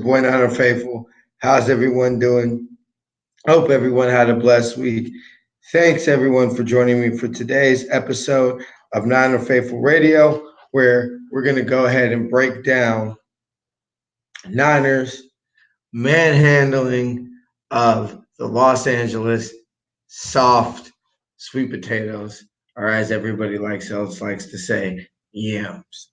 boy Niner Faithful. How's everyone doing? Hope everyone had a blessed week. Thanks everyone for joining me for today's episode of Niner Faithful Radio, where we're going to go ahead and break down Niners manhandling of the Los Angeles soft sweet potatoes, or as everybody else likes to say, yams.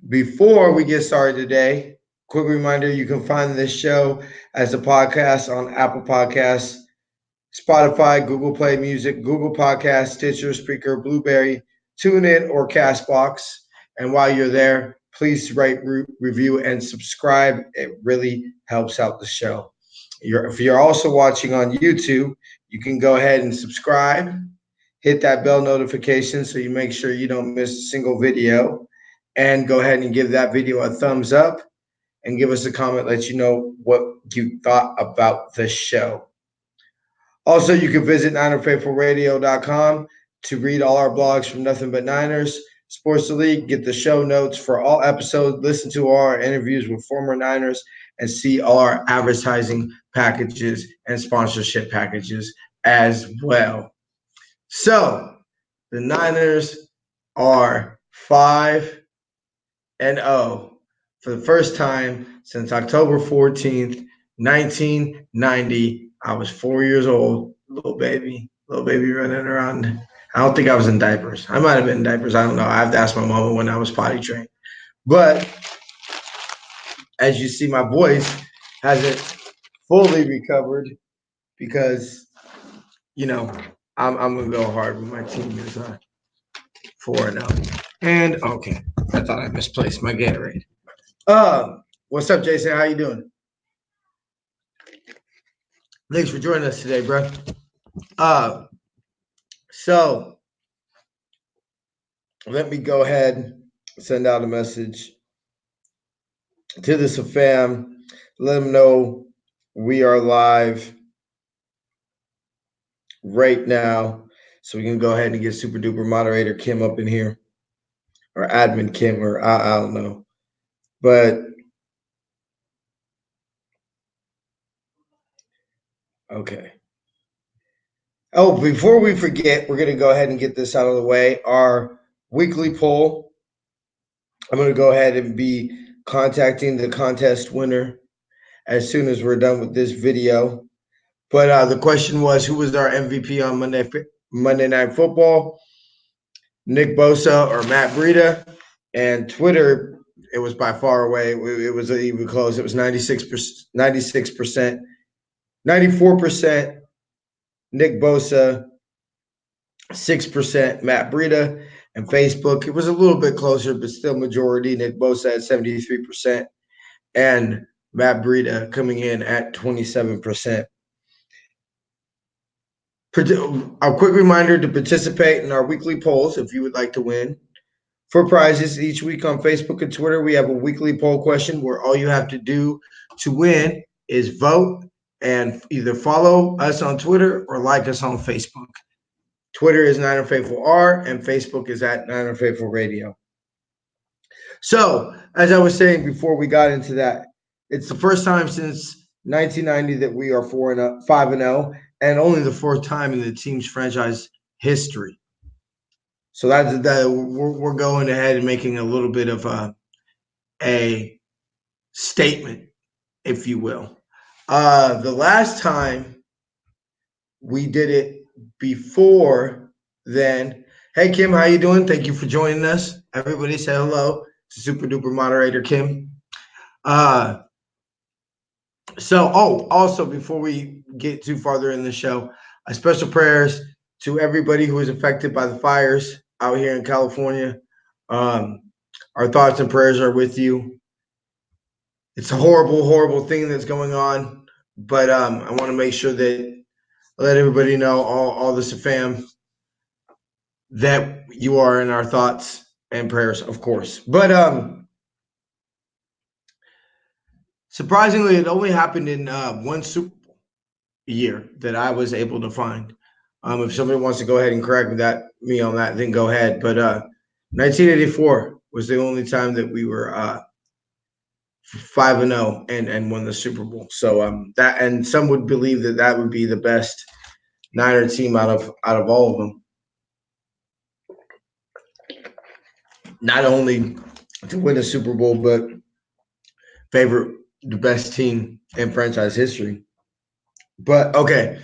Before we get started today, quick reminder, you can find this show as a podcast on Apple Podcasts, Spotify, Google Play Music, Google Podcasts, Stitcher, Spreaker, Blueberry, TuneIn, or Castbox. And while you're there, please rate, review, and subscribe. It really helps out the show. If you're also watching on YouTube, you can go ahead and subscribe, hit that bell notification so you make sure you don't miss a single video, and go ahead and give that video a thumbs up and give us a comment, let you know what you thought about the show. Also, you can visit NinerFaithfulRadio.com to read all our blogs from Nothing But Niners, Sports League, get the show notes for all episodes, listen to all our interviews with former Niners, and see all our advertising packages and sponsorship packages as well. So, the Niners are 5-0 for the first time since October 14th, 1990. I was 4 years old, little baby running around. I don't think I was in diapers. I might have been in diapers. I don't know. I have to ask my mama when I was potty trained. But as you see, my voice hasn't fully recovered because, I'm going to go hard with my team is 4-0. And, okay, I thought I misplaced my Gatorade. What's up, Jason? How you doing? Thanks for joining us today, bro. So let me go ahead and send out a message to the fam. Let them know we are live right now, so we can go ahead and get super duper moderator Kim up in here, or admin Kim, or I don't know, but okay. Oh, before we forget, we're going to go ahead and get this out of the way. Our weekly poll, I'm going to go ahead and be contacting the contest winner as soon as we're done with this video. But the question was, who was our MVP on Monday Night Football? Nick Bosa or Matt Breida? And Twitter, it was by far away. It was even close. It was 96%, 94% Nick Bosa, 6% Matt Breida. And Facebook, it was a little bit closer, but still majority. Nick Bosa at 73%, and Matt Breida coming in at 27%. A quick reminder to participate in our weekly polls if you would like to win. For prizes each week on Facebook and Twitter, we have a weekly poll question where all you have to do to win is vote and either follow us on Twitter or like us on Facebook. Twitter is Niner Faithful R, and Facebook is at Niner Faithful Radio. So, as I was saying before we got into that, it's the first time since 1990 that we are 5-0, and only the fourth time in the team's franchise history. So we're going ahead and making a little bit of a statement, if you will. The last time we did it before then. Hey, Kim, how you doing? Thank you for joining us. Everybody say hello to super duper moderator Kim. Also, before we get too farther in the show, special prayers to everybody who is affected by the fires out here in California. Our thoughts and prayers are with you. It's a horrible, horrible thing that's going on, but I want to make sure that let everybody know, all the fam, that you are in our thoughts and prayers, of course. But surprisingly, it only happened in one Super Bowl year that I was able to find. If somebody wants to go ahead and correct me on that, then go ahead. But 1984 was the only time that we were 5-0 and won the Super Bowl. So that, and some would believe that that would be the best Niner team out of all of them. Not only to win a Super Bowl, but favorite the best team in franchise history. But okay,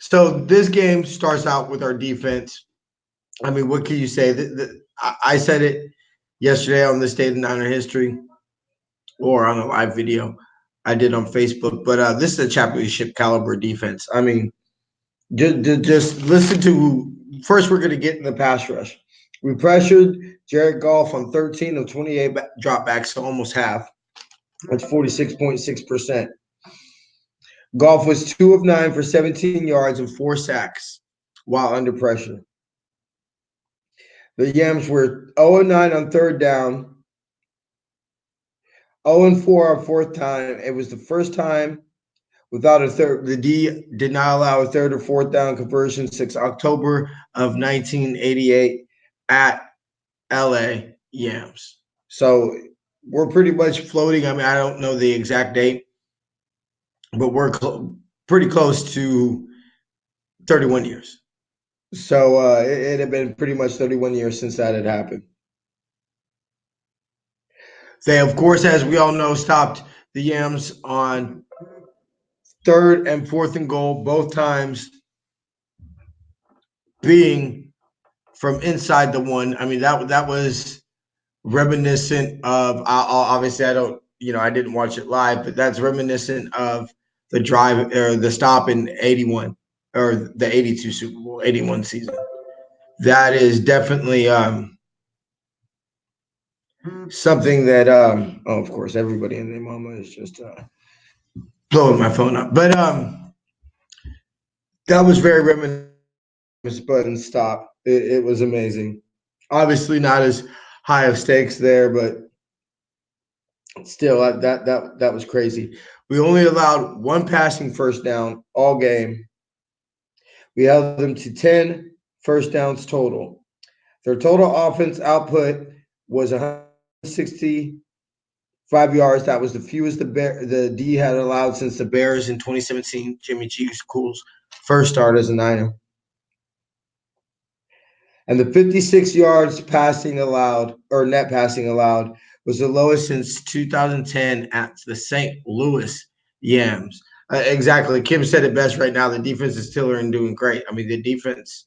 so this game starts out with our defense. I mean, what can you say? I said it yesterday on the State of Niner History or on a live video I did on Facebook. But this is a championship caliber defense. I mean, just listen to first. We're going to get in the pass rush. We pressured Jared Goff on 13 of 28 dropbacks, so almost half. That's 46.6%. Goff was 2 of 9 for 17 yards and 4 sacks while under pressure. The Yams were 0 and 9 on third down, 0 and 4 on fourth time. It was the first time without a third. The D did not allow a third or fourth down conversion since October of 1988 at LA Yams. So we're pretty much floating. I mean, I don't know the exact date, but we're pretty close to 31 years. So it had been pretty much 31 years since that had happened. They, of course, as we all know, stopped the Yams on third and fourth and goal, both times being from inside the one. I mean, that was reminiscent of. Obviously, I don't, I didn't watch it live, but that's reminiscent of the drive or the stop in '81 or the '82 Super Bowl, '81 season. That is definitely something that. Oh, of course, everybody and their mama is just blowing my phone up, but that was very reminiscent. Button stop. It was amazing. Obviously, not as high of stakes there, but still, that was crazy. We only allowed one passing first down all game. We held them to 10 first downs total. Their total offense output was 165 yards. That was the fewest the D had allowed since the Bears in 2017. Jimmy G. Cool's first start as a Niner. And the 56 yards passing allowed or net passing allowed was the lowest since 2010 at the St. Louis Yams. Exactly. Kim said it best right now. The defense is still doing great. I mean, the defense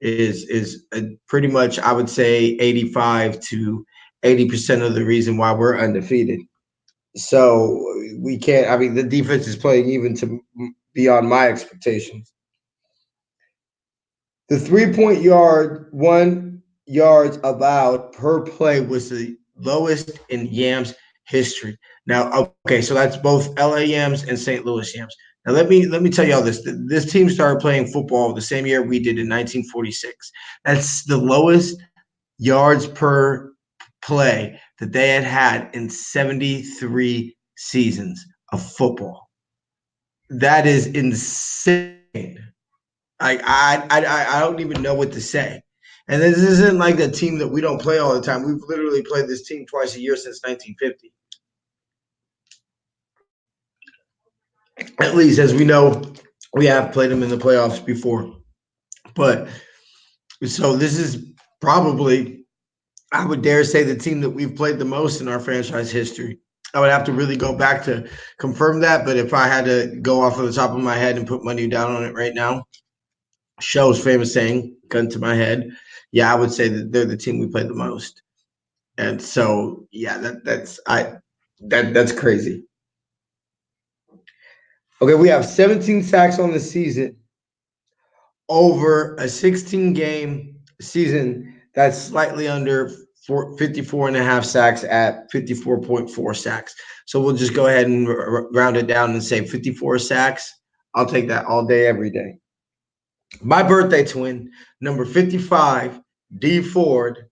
is pretty much, I would say, 85 to 80% of the reason why we're undefeated. So we can't. I mean, the defense is playing even to beyond my expectations. The 3-point yard, 1 yards allowed per play was the lowest in Yams history. Now, okay, so that's both LA Yams and St. Louis Yams. Now let me tell you all this. This team started playing football the same year we did in 1946. That's the lowest yards per play that they had in 73 seasons of football. That is insane. I don't even know what to say. And this isn't like a team that we don't play all the time. We've literally played this team twice a year since 1950. At least, as we know, we have played them in the playoffs before. But so this is probably, I would dare say, the team that we've played the most in our franchise history. I would have to really go back to confirm that. But if I had to go off of the top of my head and put money down on it right now, Show's famous saying, gun to my head, yeah, I would say that they're the team we played the most. And so, yeah, that's crazy. Okay, we have 17 sacks on the season over a 16 game season. That's slightly under 54 and a half sacks at 54.4 sacks. So we'll just go ahead and round it down and say 54 sacks. I'll take that all day, every day. My birthday twin, number 55, D Ford,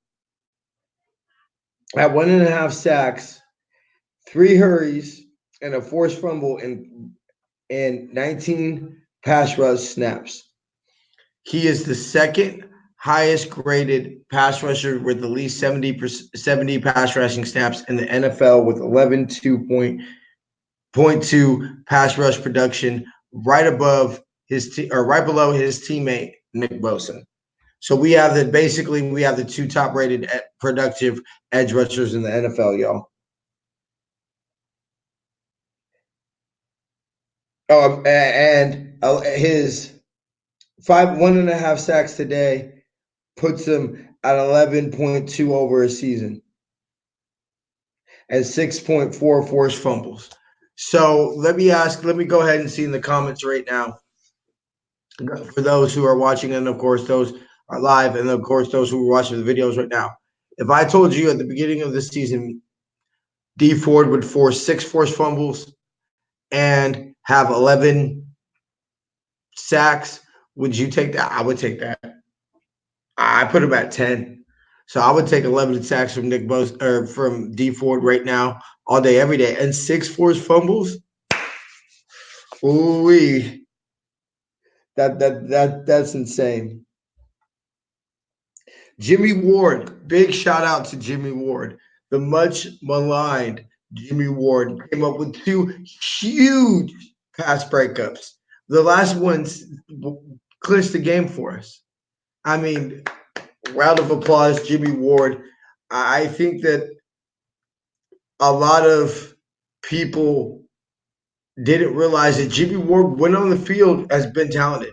at 1.5 sacks, 3 hurries, and a forced fumble in 19 pass rush snaps. He is the second highest graded pass rusher with at least 70 pass rushing snaps in the NFL with 11.2 pass rush production, right above or right below his teammate Nick Bosa. So we have the two top rated productive edge rushers in the NFL, y'all. And his 1.5 sacks today puts him at 11.2 over a season and 6.4 forced fumbles. So let me go ahead and see in the comments right now for those who are watching, and of course those are live, and of course those who are watching the videos right now. If I told you at the beginning of the season, D Ford would force 6 forced fumbles and have 11 sacks, would you take that? I would take that. I put him at 10. So I would take 11 sacks from Nick Bosa or from D Ford right now, all day, every day, and 6 forced fumbles. Ooh, that's insane. Jimmy Ward, big shout out to Jimmy Ward. The much maligned Jimmy Ward came up with 2 huge pass breakups. The last one clinched the game for us. I mean, round of applause, Jimmy Ward. I think that a lot of people didn't realize that Jimmy Ward, when on the field, has been talented,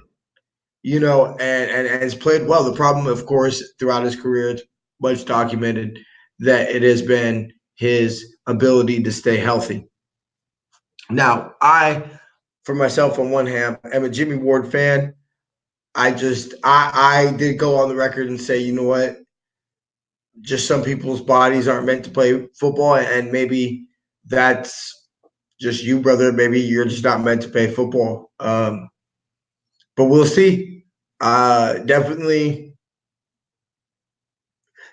and has played well. The problem, of course, throughout his career, it's much documented that it has been his ability to stay healthy. Now, for myself, on one hand, am a Jimmy Ward fan. I did go on the record and say, you know what, just some people's bodies aren't meant to play football, and maybe that's just you, brother. Maybe you're just not meant to play football. But we'll see. Definitely,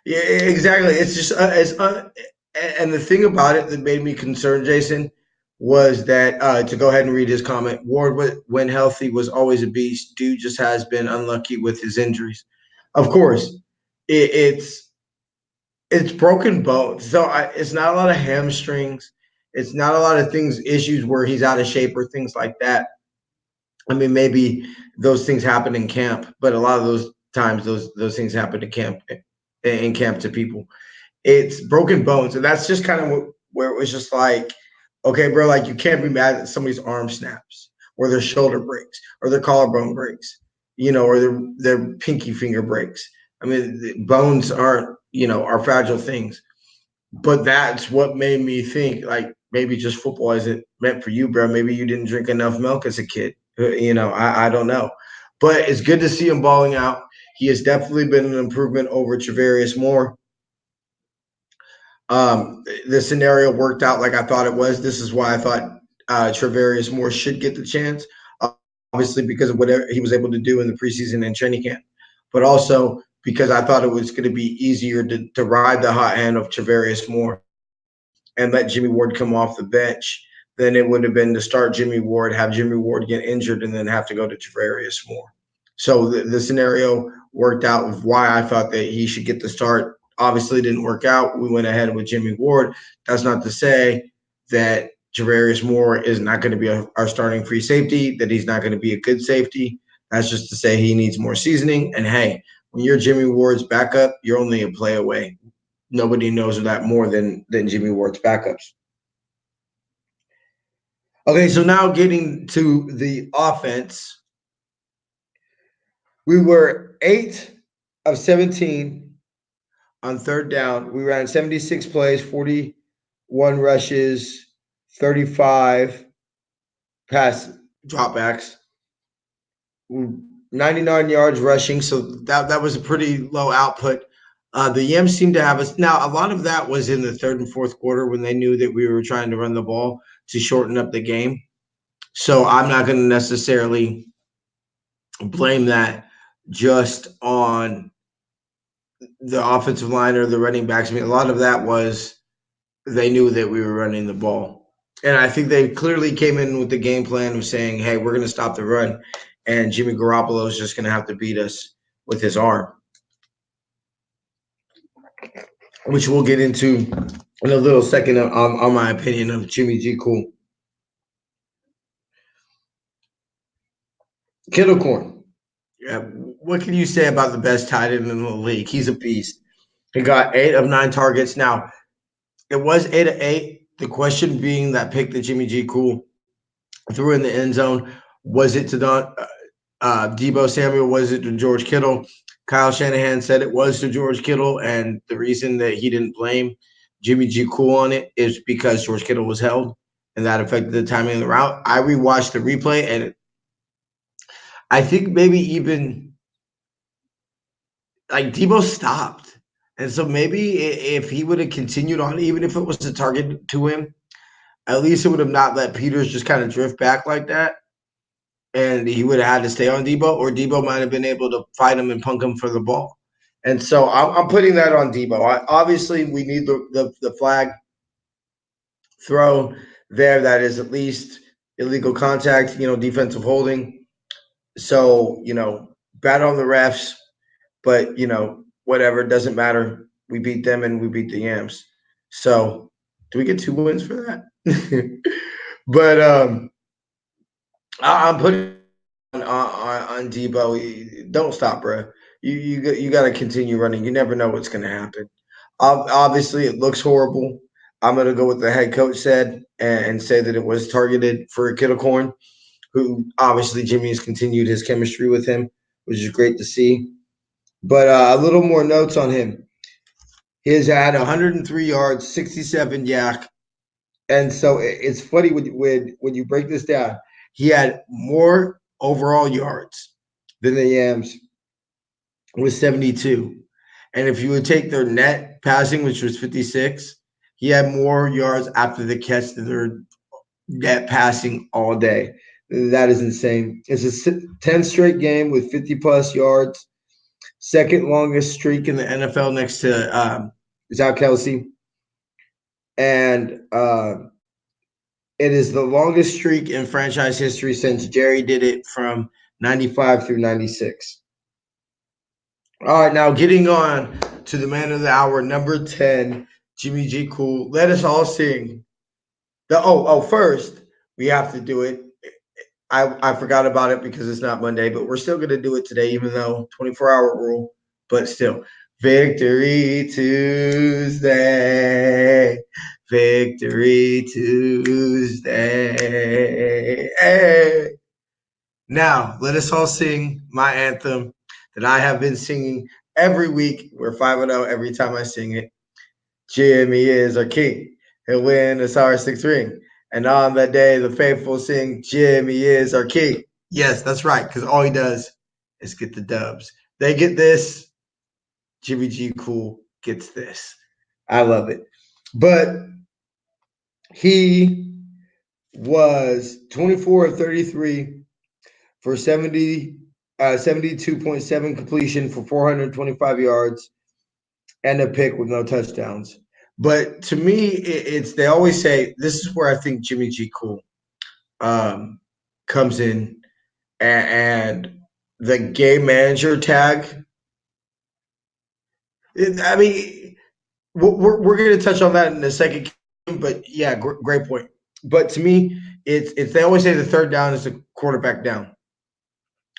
yeah, exactly. It's just and the thing about it that made me concerned, Jason, was that to go ahead and read his comment. Ward, when healthy, was always a beast. Dude just has been unlucky with his injuries. Of course, it's broken bones. So it's not a lot of hamstrings. It's not a lot of issues where he's out of shape or things like that. I mean, maybe those things happen in camp, but a lot of those times, those things happen in camp to people. It's broken bones, and that's just kind of where it was just like, okay, bro, like you can't be mad that somebody's arm snaps, or their shoulder breaks, or their collarbone breaks, or their pinky finger breaks. I mean, bones are fragile things. But that's what made me think, like, maybe just football isn't meant for you, bro. Maybe you didn't drink enough milk as a kid. I don't know. But it's good to see him balling out. He has definitely been an improvement over Travarius Moore. The scenario worked out like I thought it was. This is why I thought Travarius Moore should get the chance, obviously because of whatever he was able to do in the preseason and training camp, but also because I thought it was going to be easier to ride the hot hand of Travarius Moore and let Jimmy Ward come off the bench than it would have been to start Jimmy Ward, have Jimmy Ward get injured, and then have to go to Travarius Moore. So the scenario worked out of why I thought that he should get the start. Obviously, it didn't work out. We went ahead with Jimmy Ward. That's not to say that Travarius Moore is not going to be our starting free safety, that he's not going to be a good safety. That's just to say he needs more seasoning. And hey, when you're Jimmy Ward's backup, you're only a play away. Nobody knows that more than Jimmy Ward's backups. Okay, so now getting to the offense, we were 8 of 17 on third down. We ran 76 plays, 41 rushes, 35 pass dropbacks, 99 yards rushing. So that was a pretty low output. The Yams seemed to have us. Now, a lot of that was in the third and fourth quarter when they knew that we were trying to run the ball to shorten up the game. So I'm not going to necessarily blame that just on the offensive line or the running backs. I mean, a lot of that was they knew that we were running the ball. And I think they clearly came in with the game plan of saying, hey, we're going to stop the run. And Jimmy Garoppolo is just going to have to beat us with his arm. which we'll get into in a little second on my opinion of Jimmy G. Cool. Kettle Corn. Yeah, what can you say about the best tight end in the league? He's a beast. He got 8 of 9 targets. Now, it was 8 of 8. The question being that pick that Jimmy G. Cool threw in the end zone, was it to Deebo Samuel? Was it to George Kittle? Kyle Shanahan said it was to George Kittle, and the reason that he didn't blame Jimmy G. Cool on it is because George Kittle was held, and that affected the timing of the route. I rewatched the replay, and I think maybe even like Deebo stopped. And so maybe if he would have continued on, even if it was a target to him, at least it would have not let Peters just kind of drift back like that. And he would have had to stay on Deebo, or Deebo might have been able to fight him and punk him for the ball. And so I'm putting that on Deebo. Obviously, we need the flag throw there. That is at least illegal contact, defensive holding. So, bad on the refs, but, whatever, doesn't matter. We beat them and we beat the Yams. So, do we get 2 wins for that? But I'm putting on Deebo. Don't stop, bro. You got to continue running. You never know what's going to happen. Obviously, it looks horrible. I'm going to go with the head coach said and say that it was targeted for Kettle Corn, who obviously Jimmy has continued his chemistry with him, which is great to see. But a little more notes on him. He has had 103 yards, 67 yak, and so it's funny when you break this down. He had more overall yards than the Yams with 72. And if you would take their net passing, which was 56, he had more yards after the catch than their net passing all day. That is insane. It's a 10 straight game with 50 plus yards, second longest streak in the NFL next to Zach Kelsey. And it is the longest streak in franchise history since Jerry did it from 95 through 96. All right, now getting on to the man of the hour, number 10, Jimmy G. Cool. Let us all sing. First, we have to do it. I forgot about it because it's not Monday, but we're still going to do it today, even though 24-hour rule, but still. Victory Tuesday. Victory Tuesday. Hey. Now, let us all sing my anthem that I have been singing every week. We're 5-0 every time I sing it. Jimmy is our king. He'll win us our sixth ring. And on that day, the faithful sing, Jimmy is our king. Yes, that's right, because all he does is get the dubs. They get this. Jimmy G. Cool gets this. I love it. But he was 24 of 33 for 72.7 completion for 425 yards and a pick with no touchdowns. But to me, it's they always say this is where I think Jimmy G. Cool comes in, and the game manager tag. I mean, we're going to touch on that in a second, but yeah, great point. But to me, it's they always say the third down is the quarterback down,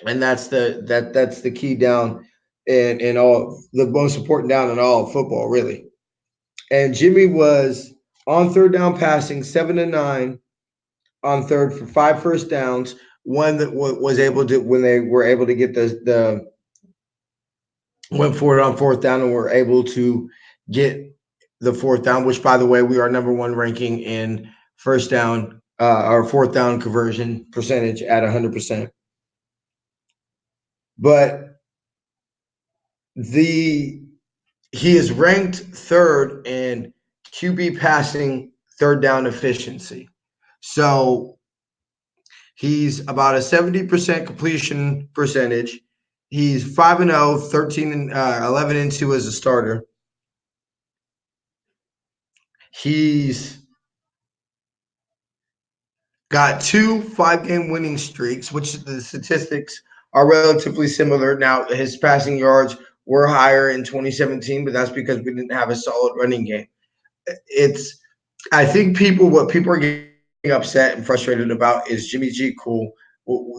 and that's the key down in all the most important down in all of football, really. And Jimmy was on third down passing 7 of 9 on third for 5 first downs. One that was able to when they were able to get the went for it on fourth down and were able to get the fourth down. Which, by the way, we are number one ranking in first down or fourth down conversion percentage at 100%. But he is ranked third in QB passing third down efficiency. So he's about a 70% completion percentage. He's 5-0, 13 and 11 and 2 as a starter. He's got 2 5-game winning streaks, which the statistics are relatively similar. Now his passing yards were higher in 2017, but that's because we didn't have a solid running game. It's I think what people are getting upset and frustrated about is Jimmy G cool.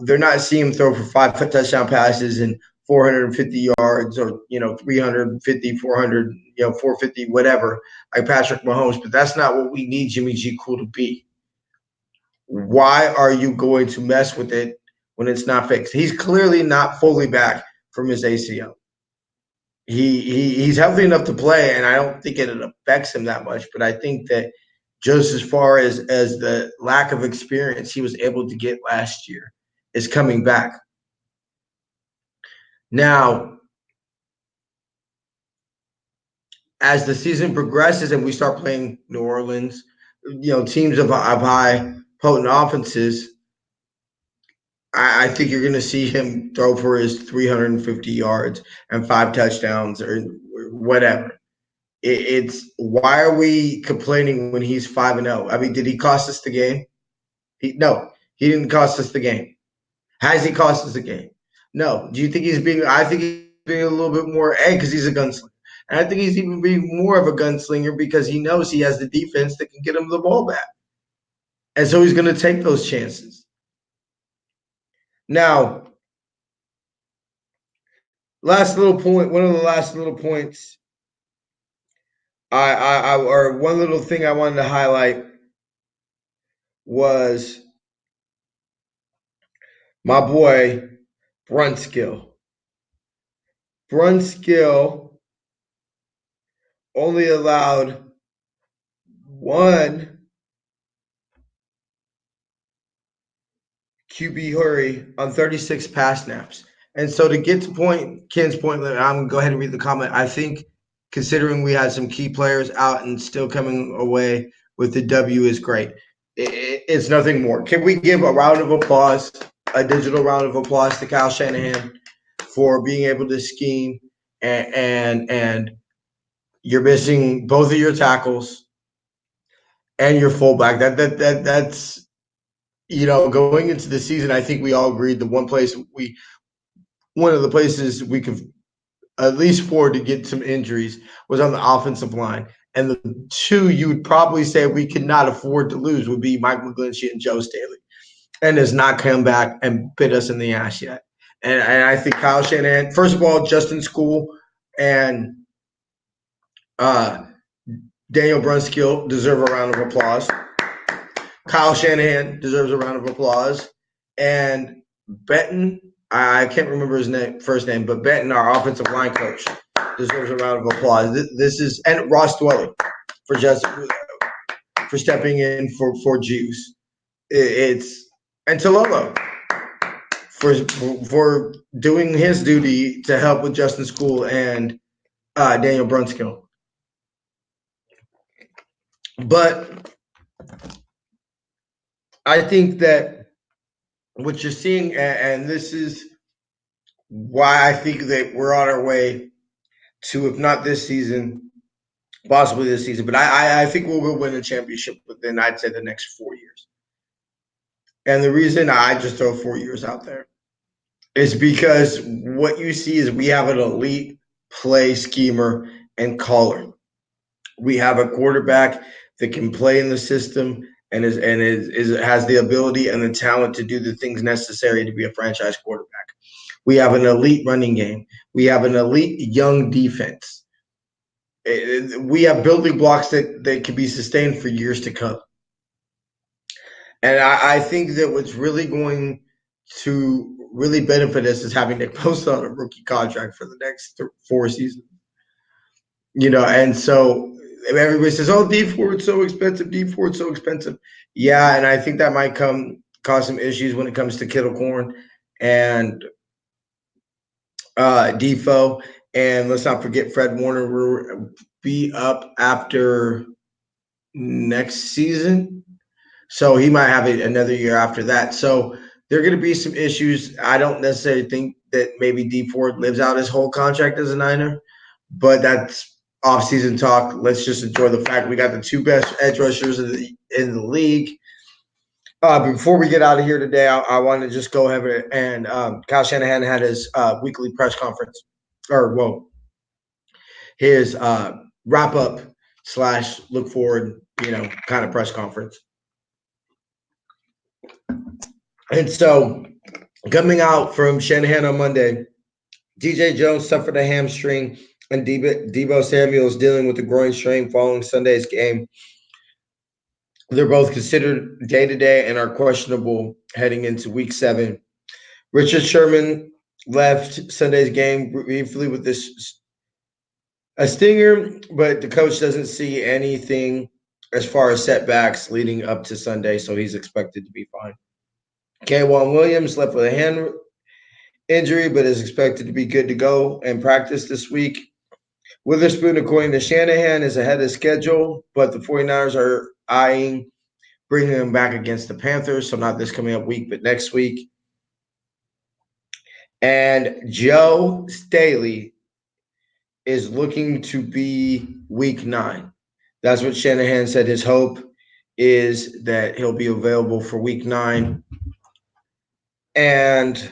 They're not seeing him throw for 5 touchdown passes and 450 yards or 350, 400, 450, whatever, like Patrick Mahomes. But that's not what we need Jimmy G cool to be. Why are you going to mess with it when it's not fixed? He's clearly not fully back from his ACL. He's healthy enough to play, and I don't think it affects him that much. But I think that just as far as the lack of experience he was able to get last year is coming back. Now, as the season progresses and we start playing New Orleans, teams of high potent offenses, I think you're going to see him throw for his 350 yards and 5 touchdowns or whatever. It's why are we complaining when he's 5-0? I mean, did he cost us the game? No, he didn't cost us the game. Has he cost us the game? No. Do you think he's being? I think he's being a little bit more because he's a gunslinger, and I think he's even being more of a gunslinger because he knows he has the defense that can get him the ball back, and so he's going to take those chances. Now, last little point. One of the last little points. Or one little thing I wanted to highlight was my boy Brunskill. Brunskill only allowed one QB hurry on 36 pass snaps. And so to get to Ken's point, I'm going to go ahead and read the comment. I think considering we had some key players out and still coming away with the W is great. It's nothing more. Can we give a round of applause, a digital round of applause to Kyle Shanahan for being able to scheme and you're missing both of your tackles and your fullback. That's going into the season, I think we all agreed one of the places we could at least afford to get some injuries was on the offensive line. And the two you would probably say we could not afford to lose would be Mike McGlinchey and Joe Staley. And has not come back and bit us in the ass yet. And I think Kyle Shanahan, first of all, Justin School and Daniel Brunskill deserve a round of applause. Kyle Shanahan deserves a round of applause. And Benton, I can't remember his first name, but Benton, our offensive line coach, deserves a round of applause. This is and Ross Dwelly for stepping in for Juice. It's and Talolo for doing his duty to help with Justin School and Daniel Brunskill. But I think that what you're seeing, and this is why I think that we're on our way to, if not this season, possibly this season, but I think we'll win a championship within, I'd say, the next 4 years. And the reason I just throw 4 years out there is because what you see is we have an elite play schemer and caller. We have a quarterback that can play in the system and has the ability and the talent to do the things necessary to be a franchise quarterback. We have an elite running game. We have an elite young defense. We have building blocks that can be sustained for years to come. And I think that what's really going to really benefit us is having Nick Bosa on a rookie contract for the next 4 seasons. And so everybody says, "Oh, Dee Ford's so expensive. Dee Ford's so expensive." Yeah, and I think that might cause some issues when it comes to Kettle Corn and Defoe. And let's not forget Fred Warner will be up after next season. So he might have another year after that. So there are going to be some issues. I don't necessarily think that maybe Dee Ford lives out his whole contract as a Niner, but that's off-season talk. Let's just enjoy the fact we got the 2 best edge rushers in the league. Before we get out of here today, I want to just go ahead and Kyle Shanahan had his weekly press conference, his wrap up slash look forward, kind of press conference. And so coming out from Shanahan on Monday, DJ Jones suffered a hamstring, and Deebo Samuel is dealing with a groin strain following Sunday's game. They're both considered day to day and are questionable heading into week 7. Richard Sherman left Sunday's game briefly with a stinger, but the coach doesn't see anything as far as setbacks leading up to Sunday, so he's expected to be fine. K'Waun Williams left with a hand injury, but is expected to be good to go and practice this week. Witherspoon, according to Shanahan, is ahead of schedule, but the 49ers are eyeing bringing him back against the Panthers, so not this coming up week, but next week. And Joe Staley is looking to be week 9. That's what Shanahan said. His hope is that he'll be available for week 9. And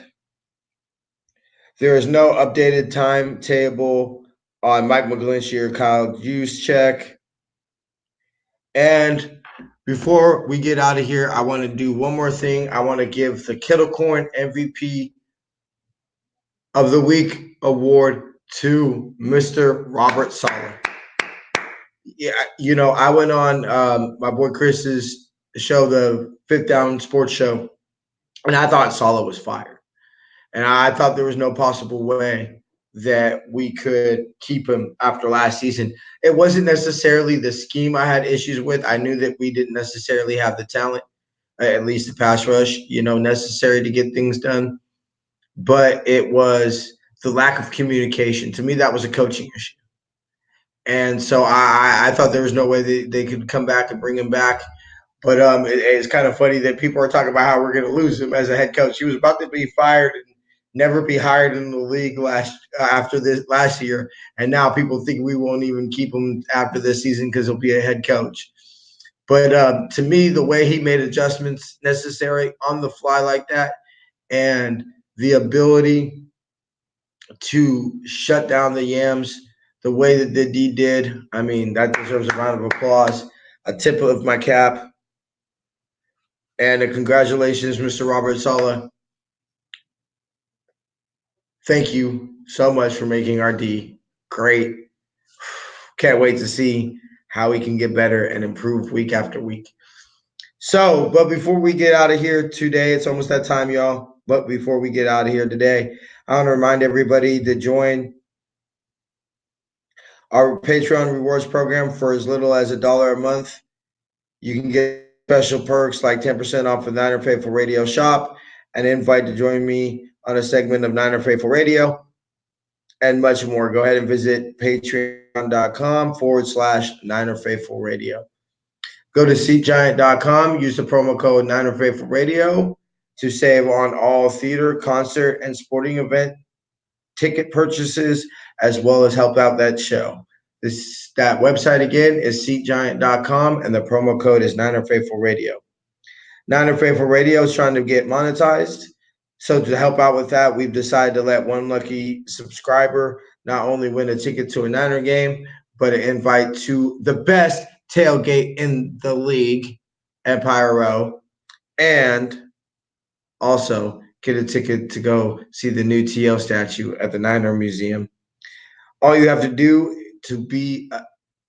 there is no updated timetable on Mike McGlinchey or Kyle Juszczyk. And before we get out of here, I want to do one more thing. I want to give the Kettle Corn MVP of the Week award to Mr. Robert Saleh. Yeah, I went on my boy Chris's show, the Fifth Down Sports Show, and I thought Saleh was fired. And I thought there was no possible way that we could keep him after last season. It wasn't necessarily the scheme I had issues with. I knew that we didn't necessarily have the talent, at least the pass rush, necessary to get things done. But it was the lack of communication. To me, that was a coaching issue. And so I thought there was no way they could come back and bring him back. But it's kind of funny that people are talking about how we're going to lose him as a head coach. He was about to be fired and never be hired in the league after this last year. And now people think we won't even keep him after this season because he'll be a head coach. But to me, the way he made adjustments necessary on the fly like that, and the ability to shut down the Yams the way that he did, I mean, that deserves a round of applause, a tip of my cap, and congratulations, Mr. Robert Saleh. Thank you so much for making our D great. Can't wait to see how we can get better and improve week after week. So, but before we get out of here today, it's almost that time, y'all. But before we get out of here today, I want to remind everybody to join our Patreon rewards program for as little as $1 a month. You can get special perks like 10% off of Niner Faithful Radio shop, an invite to join me on a segment of Niner Faithful Radio, and much more. Go ahead and visit patreon.com/Niner Faithful Radio. Go to SeatGiant.com, use the promo code Niner Faithful Radio to save on all theater, concert, and sporting event ticket purchases, as well as help out that show. That website again is SeatGiant.com, and the promo code is Niner Faithful Radio. Niner Faithful Radio is trying to get monetized. So to help out with that, we've decided to let one lucky subscriber not only win a ticket to a Niner game, but an invite to the best tailgate in the league, Empire Row, and also get a ticket to go see the new TL statue at the Niner Museum. All you have to do to be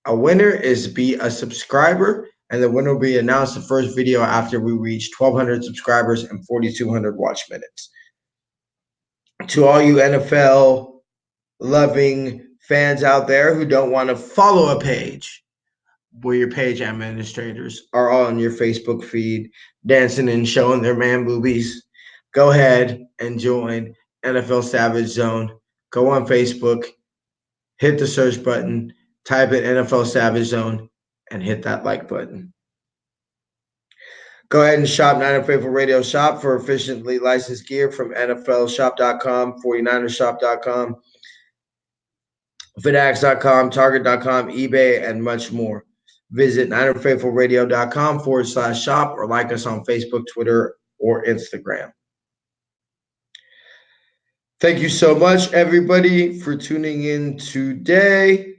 a winner is be a subscriber, and the winner will be announced the first video after we reach 1,200 subscribers and 4,200 watch minutes. To all you NFL loving fans out there who don't want to follow a page, where your page administrators are all on your Facebook feed dancing and showing their man boobies, go ahead and join NFL Savage Zone. Go on Facebook, hit the search button, type in NFL Savage Zone, and hit that like button. Go ahead and shop Niner Faithful Radio Shop for efficiently licensed gear from NFLshop.com, 49ershop.com, Fidax.com, Target.com, eBay, and much more. Visit NinerFaithfulRadio.com/shop or like us on Facebook, Twitter, or Instagram. Thank you so much, everybody, for tuning in today.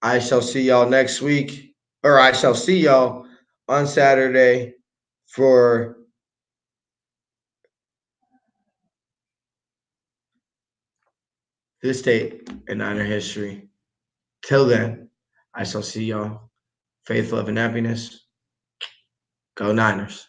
I shall see y'all next week, or I shall see y'all on Saturday for this date in Niner history. Till then, I shall see y'all. Faith, love, and happiness. Go Niners.